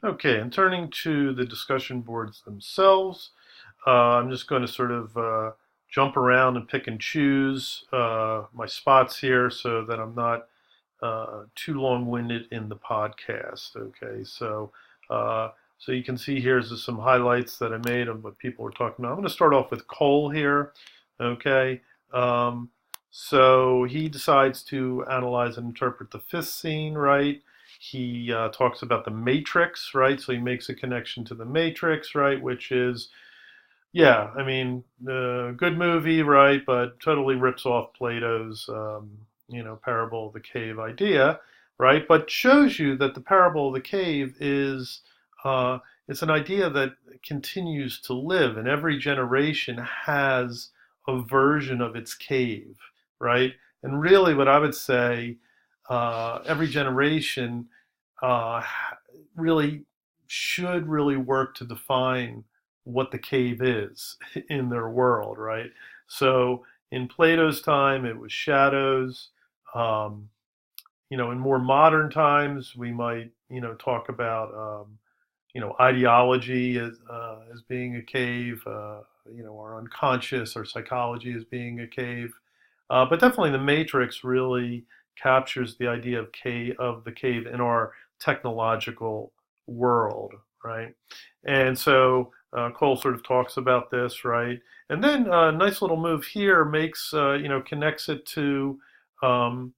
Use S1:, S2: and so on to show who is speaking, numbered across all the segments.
S1: Okay, and turning to the discussion boards themselves, I'm just going to sort of jump around and pick and choose my spots here so that I'm not too long-winded in the podcast. Okay, uh, so you can see here's some highlights that I made of what people were talking about. I'm going to start off with Cole here. Okay, um, so he decides to analyze and interpret the fifth scene, right? He talks about the Matrix, right? So he makes a connection to the Matrix, right? Which is, yeah, I mean, good movie, right? But totally rips off Plato's, parable of the cave idea, right? But shows you that the parable of the cave is, it's an idea that continues to live, and every generation has a version of its cave, right? And really, what I would say, every generation uh, really should really work to define what the cave is in their world, right? So in Plato's time, it was shadows. Um, in more modern times, we might, talk about, ideology as being a cave. Our unconscious, our psychology as being a cave. But definitely, the Matrix really captures the idea of the cave in our technological world, right? And so Cole sort of talks about this, right? And then a nice little move here makes connects it to um,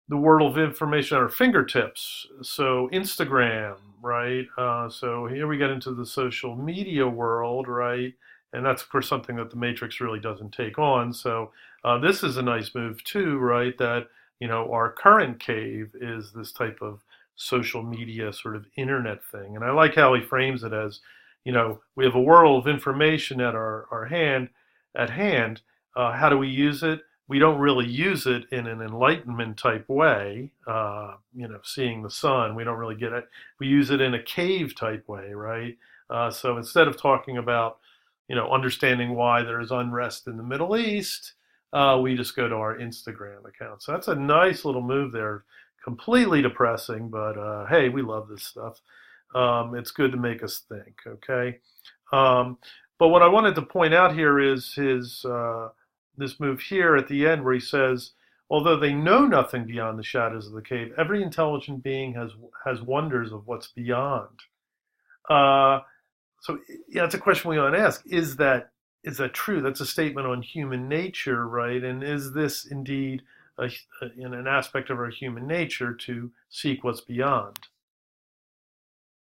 S1: the world of information at our fingertips. So Instagram, right? So here we get into the social media world, right? And that's of course something that the Matrix really doesn't take on. So this is a nice move too, right? That our current cave is this type of social media sort of internet thing. And I like how he frames it as, we have a world of information at hand. How do we use it? We don't really use it in an enlightenment type way, seeing the sun. We don't really get it. We use it in a cave type way, right? So instead of talking about, understanding why there's unrest in the Middle East, we just go to our Instagram account. So that's a nice little move there. Completely depressing, but hey, we love this stuff. It's good to make us think, okay? Um, but what I wanted to point out here is his this move here at the end where he says, although they know nothing beyond the shadows of the cave, every intelligent being has wonders of what's beyond. Uh, so yeah, it's a question we ought to ask: is that true? That's a statement on human nature, right? And is this indeed in an aspect of our human nature to seek what's beyond?